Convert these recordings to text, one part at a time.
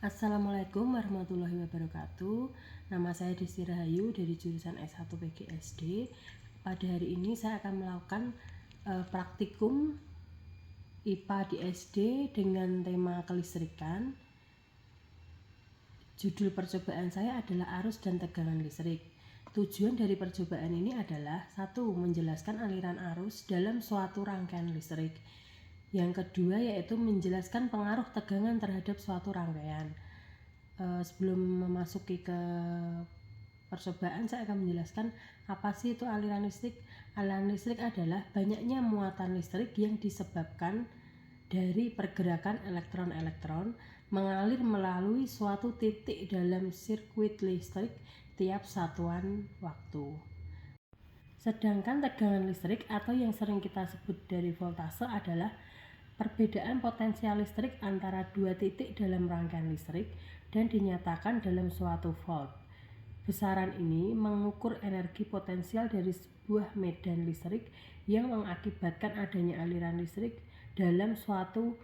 Assalamualaikum warahmatullahi wabarakatuh. Nama saya Desti Rahayu dari jurusan S1 PGSD. Pada hari ini saya akan melakukan praktikum IPA di SD dengan tema kelistrikan. Judul percobaan saya adalah arus dan tegangan listrik. Tujuan dari percobaan ini adalah 1. Menjelaskan aliran arus dalam suatu rangkaian listrik. Yang kedua yaitu menjelaskan pengaruh tegangan terhadap suatu rangkaian. Sebelum memasuki ke percobaan, saya akan menjelaskan apa sih itu aliran listrik. Aliran listrik adalah banyaknya muatan listrik yang disebabkan dari pergerakan elektron-elektron mengalir melalui suatu titik dalam sirkuit listrik tiap satuan waktu. Sedangkan tegangan listrik atau yang sering kita sebut dari voltase adalah perbedaan potensial listrik antara dua titik dalam rangkaian listrik dan dinyatakan dalam suatu volt. Besaran ini mengukur energi potensial dari sebuah medan listrik yang mengakibatkan adanya aliran listrik dalam suatu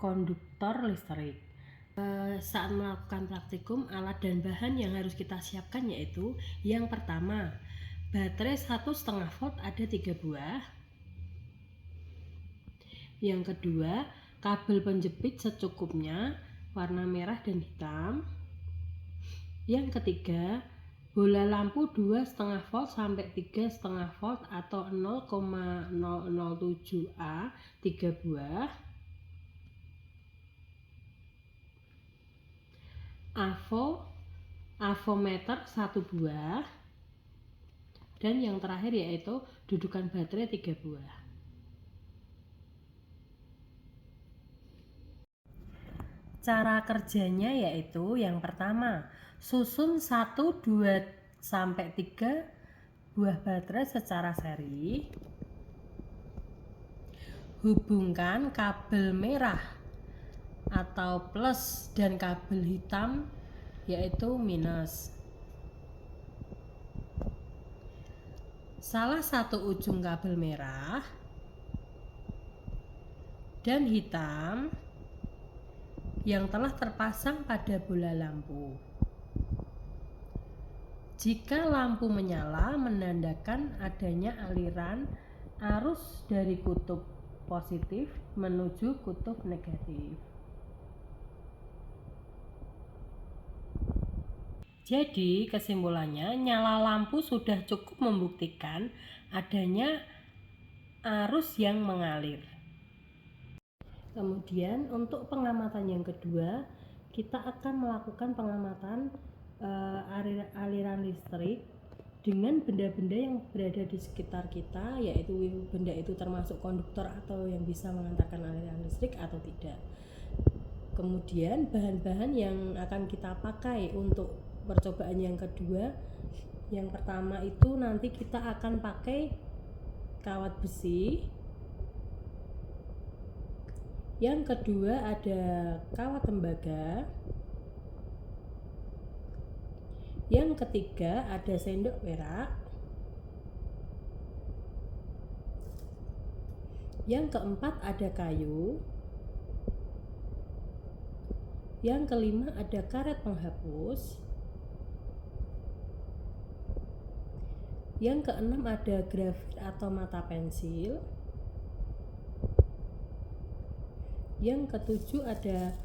konduktor listrik. Saat melakukan praktikum, alat dan bahan yang harus kita siapkan yaitu yang pertama, baterai 1,5 volt ada 3 buah. Yang kedua, kabel penjepit secukupnya, warna merah dan hitam. Yang ketiga, bola lampu 2,5 volt sampai 3,5 volt atau 0,007 A 3 buah. Avometer 1 buah. Dan yang terakhir yaitu dudukan baterai 3 buah. Cara kerjanya yaitu yang pertama, susun 1, 2, sampai 3 buah baterai secara seri. Hubungkan kabel merah atau plus dan kabel hitam yaitu minus. Salah satu ujung kabel merah dan hitam yang telah terpasang pada bola lampu. Jika lampu menyala, menandakan adanya aliran arus dari kutub positif menuju kutub negatif. Jadi, kesimpulannya, nyala lampu sudah cukup membuktikan adanya arus yang mengalir. Kemudian untuk pengamatan yang kedua, kita akan melakukan pengamatan aliran listrik dengan benda-benda yang berada di sekitar kita, yaitu benda itu termasuk konduktor atau yang bisa mengantarkan aliran listrik atau tidak. Kemudian bahan-bahan yang akan kita pakai untuk percobaan yang kedua, yang pertama itu nanti kita akan pakai kawat besi. Yang kedua ada kawat tembaga. Yang ketiga ada sendok perak. Yang keempat ada kayu. Yang kelima ada karet penghapus. Yang keenam ada grafit atau mata pensil. Yang ketujuh ada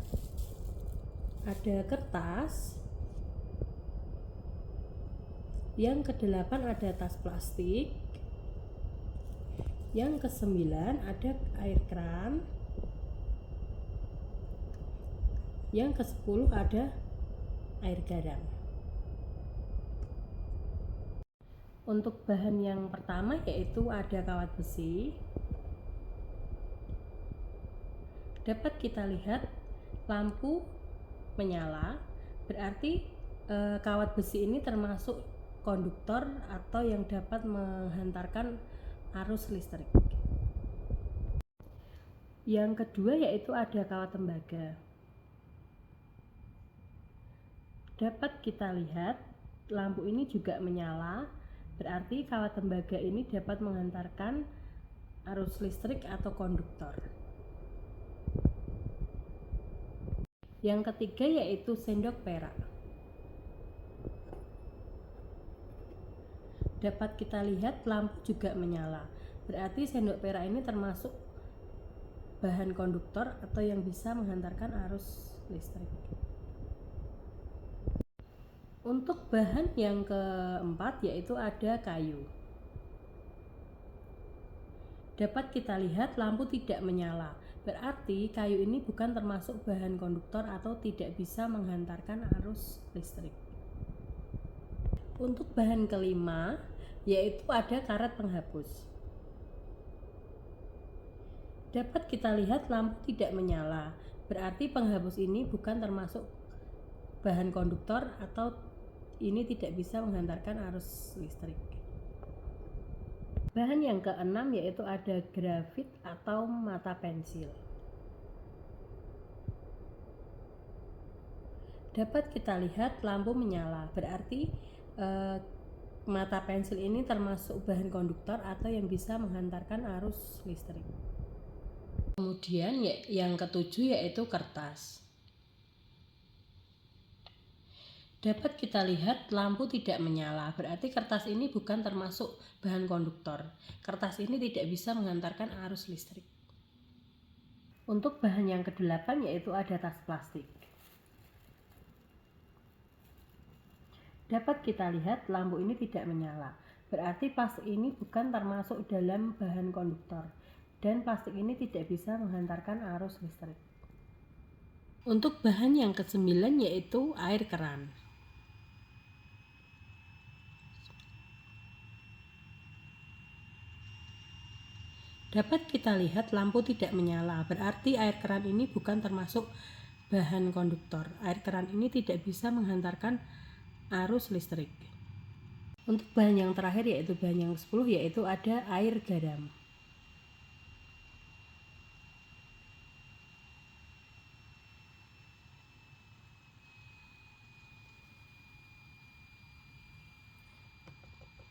kertas. Yang kedelapan ada tas plastik. Yang kesembilan ada air kran. Yang ke-10 ada air garam. Untuk bahan yang pertama yaitu ada kawat besi. Dapat kita lihat lampu menyala, berarti kawat besi ini termasuk konduktor atau yang dapat menghantarkan arus listrik. Yang kedua yaitu ada kawat tembaga. Dapat kita lihat lampu ini juga menyala, berarti kawat tembaga ini dapat menghantarkan arus listrik atau konduktor. Yang ketiga yaitu sendok perak. Dapat kita lihat lampu juga menyala. Berarti sendok perak ini termasuk bahan konduktor atau yang bisa menghantarkan arus listrik. Untuk bahan yang keempat yaitu ada kayu. Dapat kita lihat lampu tidak menyala. Berarti kayu ini bukan termasuk bahan konduktor atau tidak bisa menghantarkan arus listrik. Untuk bahan kelima yaitu ada karet penghapus. Dapat kita lihat lampu tidak menyala. Berarti penghapus ini bukan termasuk bahan konduktor atau ini tidak bisa menghantarkan arus listrik. Bahan yang keenam yaitu ada grafit atau mata pensil. Dapat kita lihat lampu menyala, berarti mata pensil ini termasuk bahan konduktor atau yang bisa menghantarkan arus listrik. Kemudian yang ketujuh yaitu kertas. Dapat kita lihat lampu tidak menyala, berarti kertas ini bukan termasuk bahan konduktor. Kertas ini tidak bisa menghantarkan arus listrik. Untuk bahan yang kedelapan yaitu ada tas plastik. Dapat kita lihat lampu ini tidak menyala, berarti plastik ini bukan termasuk dalam bahan konduktor dan plastik ini tidak bisa menghantarkan arus listrik. Untuk bahan yang kesembilan yaitu air keran. Dapat kita lihat lampu tidak menyala, berarti air keran ini bukan termasuk bahan konduktor. Air keran ini tidak bisa menghantarkan arus listrik. Untuk bahan yang terakhir yaitu bahan yang ke-10 yaitu ada air garam.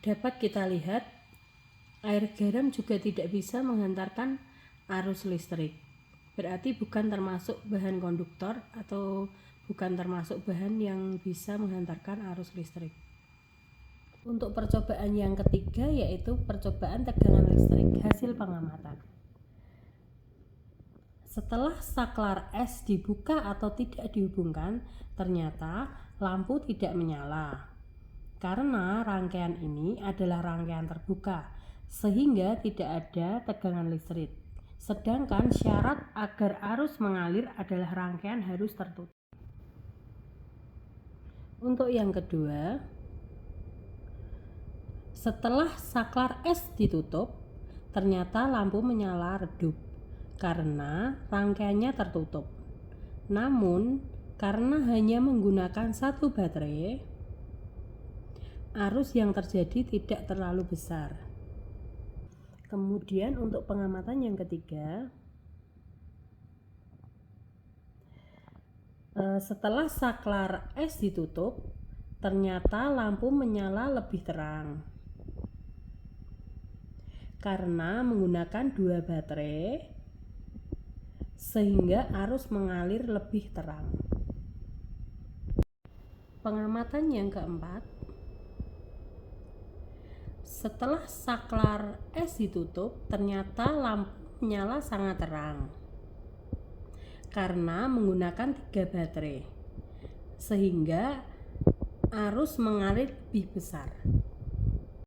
Dapat kita lihat air garam juga tidak bisa menghantarkan arus listrik. Berarti bukan termasuk bahan konduktor atau bukan termasuk bahan yang bisa menghantarkan arus listrik. Untuk percobaan yang ketiga yaitu percobaan tegangan listrik hasil pengamatan. Setelah saklar es dibuka atau tidak dihubungkan, ternyata lampu tidak menyala. Karena rangkaian ini adalah rangkaian terbuka, sehingga tidak ada tegangan listrik. Sedangkan syarat agar arus mengalir adalah rangkaian harus tertutup. Untuk yang kedua, setelah saklar es ditutup, ternyata lampu menyala redup karena rangkaiannya tertutup. Namun, karena hanya menggunakan satu baterai, arus yang terjadi tidak terlalu besar. Kemudian untuk pengamatan yang ketiga, setelah saklar es ditutup, ternyata lampu menyala lebih terang karena menggunakan dua baterai sehingga arus mengalir lebih terang. Pengamatan yang keempat, setelah saklar es ditutup, ternyata lampu menyala sangat terang karena menggunakan 3 baterai sehingga arus mengalir lebih besar.